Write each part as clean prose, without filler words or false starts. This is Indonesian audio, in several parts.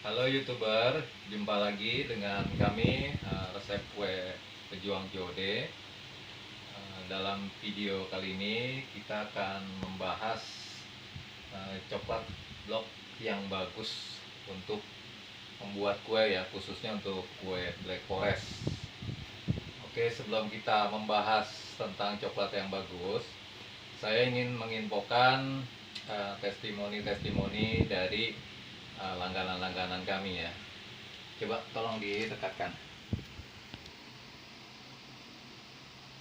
Halo YouTuber, jumpa lagi dengan kami resep kue pejuang COD. Dalam video kali ini kita akan membahas coklat blok yang bagus untuk membuat kue ya, khususnya untuk kue Black Forest. Oke, sebelum kita membahas tentang coklat yang bagus, saya ingin menginfokan testimoni-testimoni dari langganan-langganan kami ya. Coba tolong didekatkan.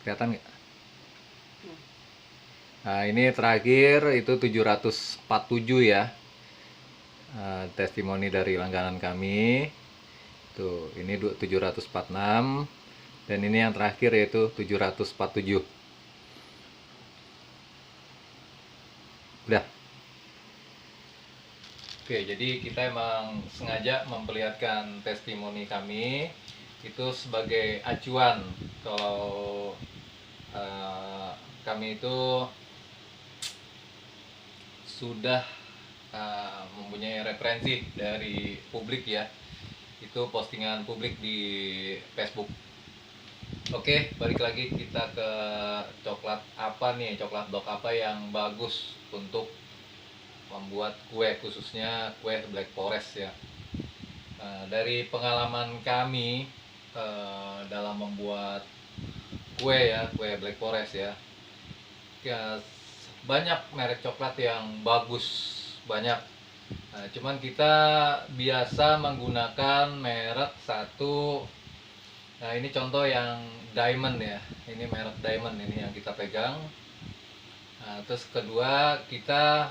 Kelihatan nggak? Nah, ini terakhir itu 747 ya. Testimoni dari langganan kami. Tuh, ini 746 dan ini yang terakhir yaitu 747. Udah. Oke, jadi kita emang sengaja memperlihatkan testimoni kami itu sebagai acuan kalau kami itu sudah mempunyai referensi dari publik ya, itu postingan publik di Facebook. Oke, balik lagi kita ke coklat apa nih, coklat blok apa yang bagus untuk membuat kue, khususnya kue Black Forest ya. Dari pengalaman kami dalam membuat kue ya, kue Black Forest ya, banyak merek coklat yang bagus, banyak. Cuman kita biasa menggunakan merek satu. Nah, ini contoh yang Diamond ya, ini merek Diamond ini yang kita pegang. Terus kedua kita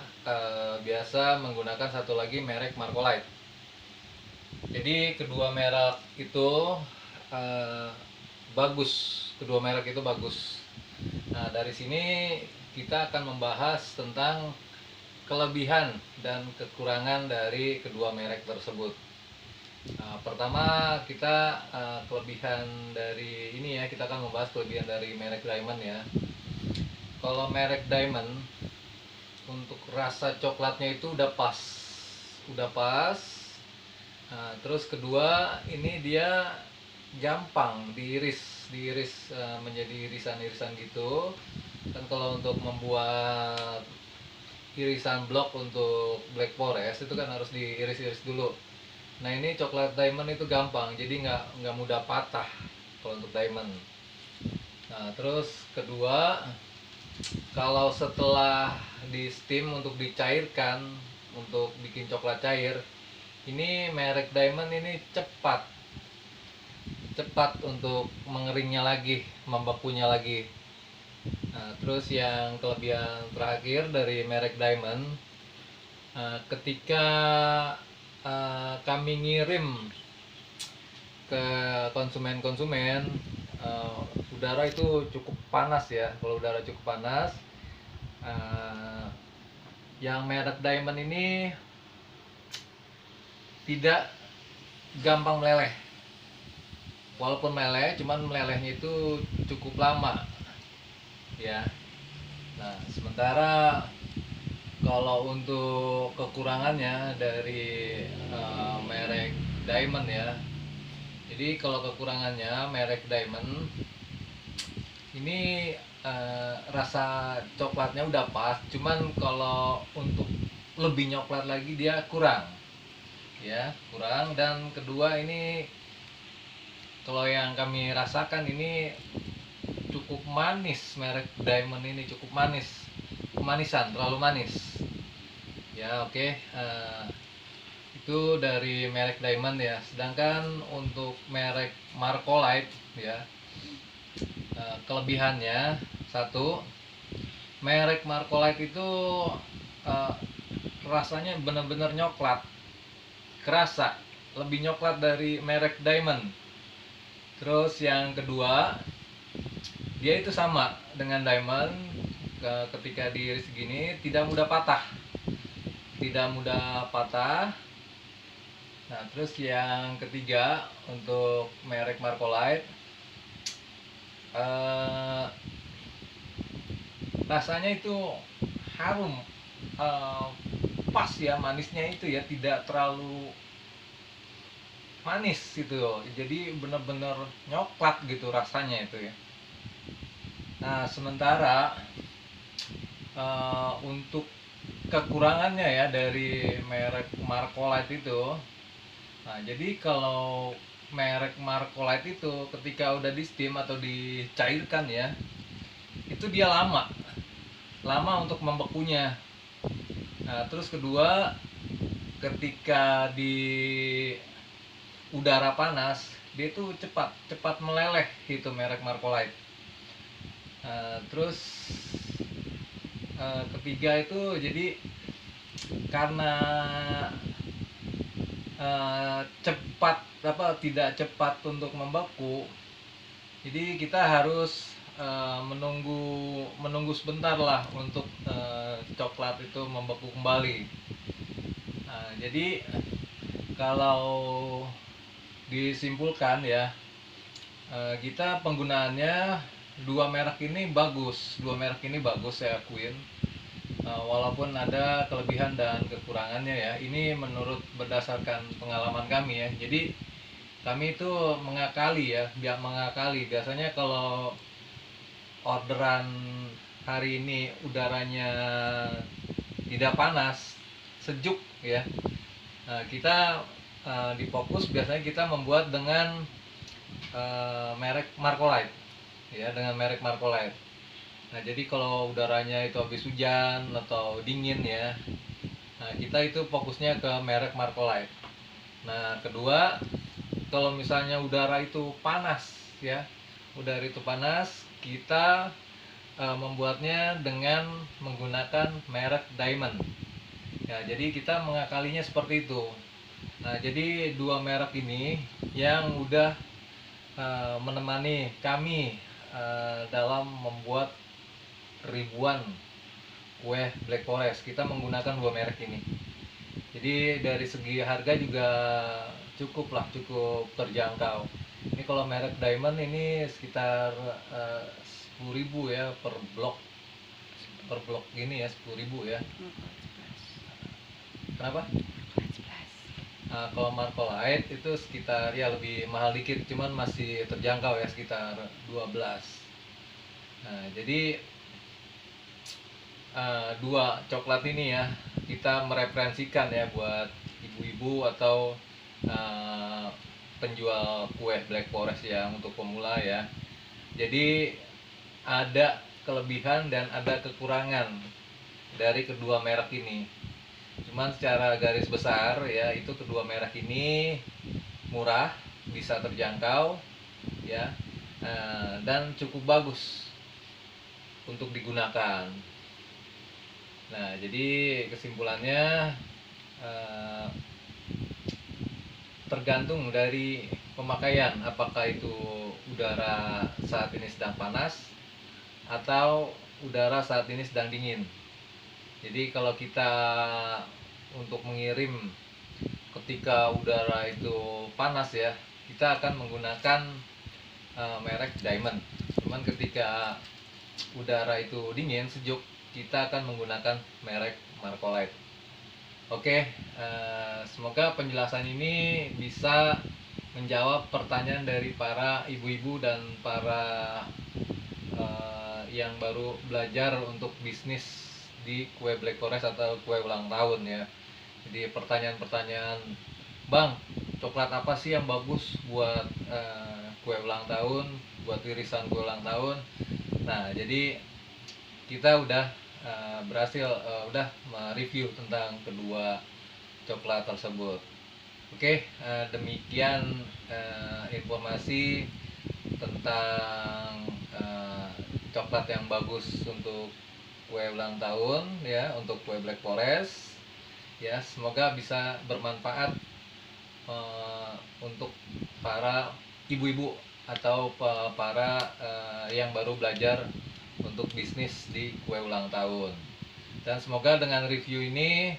biasa menggunakan satu lagi merek Markolite. Jadi kedua merek itu bagus, kedua merek itu bagus. Nah, dari sini kita akan membahas tentang kelebihan dan kekurangan dari kedua merek tersebut. Pertama kita kelebihan dari ini ya, kita akan membahas kelebihan dari merek Diamond ya. Kalau merek Diamond untuk rasa coklatnya itu udah pas, udah pas. Terus kedua ini dia gampang diiris menjadi irisan-irisan gitu. Dan kalau untuk membuat irisan blok untuk Black Forest itu kan harus diiris-iris dulu. Nah, ini coklat Diamond itu gampang, jadi nggak mudah patah kalau untuk Diamond. Nah, terus kedua, kalau setelah di steam untuk dicairkan untuk bikin coklat cair, ini merek Diamond ini cepat untuk mengeringnya lagi, membekunya lagi. Nah, terus yang kelebihan terakhir dari merek Diamond, ketika kami ngirim ke konsumen, udara itu cukup panas ya. Kalau udara cukup panas, yang merek Diamond ini tidak gampang meleleh. Walaupun meleleh, cuman melelehnya itu cukup lama ya. Nah, sementara kalau untuk kekurangannya dari merek Diamond ya, jadi kalau kekurangannya merek Diamond ini rasa coklatnya udah pas, cuman kalau untuk lebih coklat lagi dia kurang ya, kurang. Dan kedua ini kalau yang kami rasakan ini cukup manis, merek Diamond ini cukup manis, kemanisan, terlalu manis ya. Oke, itu dari merek Diamond ya. Sedangkan untuk merek Markolite ya, kelebihannya satu, merek Markolite itu rasanya benar-benar nyoklat, kerasa lebih nyoklat dari merek Diamond. Terus yang kedua, dia itu sama dengan Diamond, ketika diiris gini tidak mudah patah, Nah, terus yang ketiga untuk merek Markolite, rasanya itu harum, pas ya, manisnya itu ya tidak terlalu manis gitu, jadi bener-bener nyoklat gitu rasanya itu ya. Nah sementara untuk kekurangannya ya dari merek Markolite itu, nah jadi kalau merek Markolite itu ketika udah di steam atau dicairkan ya, itu dia lama untuk membekunya. Nah terus kedua, ketika di udara panas dia itu cepat cepat meleleh itu merek Markolite. Terus ketiga itu jadi karena cepat tidak cepat untuk membeku, jadi kita harus menunggu sebentar lah untuk coklat itu membeku kembali. Jadi kalau disimpulkan ya, kita penggunaannya dua merek ini bagus saya akuin. Walaupun ada kelebihan dan kekurangannya ya, ini menurut berdasarkan pengalaman kami ya. Jadi kami itu mengakali biasanya kalau orderan hari ini udaranya tidak panas, sejuk ya, kita di Fokus biasanya kita membuat dengan merek Markolite ya, dengan merek Markolite. Nah jadi kalau udaranya itu habis hujan atau dingin ya, nah kita itu fokusnya ke merek Markolite. Nah kedua, kalau misalnya udara itu panas ya, kita membuatnya dengan menggunakan merek Diamond ya. Jadi kita mengakalinya seperti itu. Nah jadi dua merek ini yang udah menemani kami dalam membuat ribuan kue Black Forest. Kita menggunakan dua merek ini. Jadi dari segi harga juga cukup terjangkau. Ini kalau merek Diamond ini sekitar 10.000 ya per blok gini ya, 10.000 ya. Kenapa? Kalau Markolite itu sekitar ya lebih mahal dikit, cuman masih terjangkau ya, sekitar 12. Nah jadi dua coklat ini ya kita mereferensikan ya buat ibu-ibu atau penjual kue Black Forest yang untuk pemula ya. Jadi ada kelebihan dan ada kekurangan dari kedua merek ini. Cuman secara garis besar ya, itu kedua merek ini murah, bisa terjangkau ya, dan cukup bagus untuk digunakan. Nah jadi kesimpulannya tergantung dari pemakaian, apakah itu udara saat ini sedang panas atau udara saat ini sedang dingin. Jadi kalau kita untuk mengirim ketika udara itu panas ya, kita akan menggunakan merek Diamond. Cuman ketika udara itu dingin, sejuk, kita akan menggunakan merek Markolite. Oke, semoga penjelasan ini bisa menjawab pertanyaan dari para ibu-ibu dan para yang baru belajar untuk bisnis di kue Black Forest atau kue ulang tahun ya. Jadi pertanyaan-pertanyaan, Bang, coklat apa sih yang bagus buat kue ulang tahun, buat irisan kue ulang tahun? Nah, jadi kita udah berhasil udah mereview tentang kedua coklat tersebut. Oke, demikian informasi tentang coklat yang bagus untuk kue ulang tahun ya, untuk kue Black Forest ya. Semoga bisa bermanfaat untuk para ibu-ibu atau para yang baru belajar untuk bisnis di kue ulang tahun. Dan semoga dengan review ini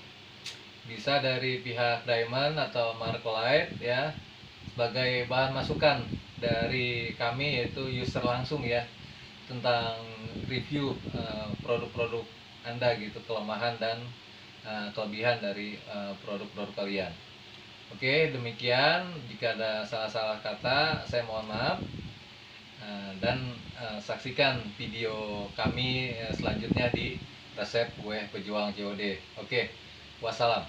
bisa dari pihak Diamond atau Markolite ya, sebagai bahan masukan dari kami, yaitu user langsung ya, tentang review produk-produk Anda gitu, kelemahan dan kelebihan dari produk-produk kalian. Oke, demikian. Jika ada salah-salah kata, saya mohon maaf. Dan saksikan video kami selanjutnya di resep kue pejuang COD. Oke, wassalam.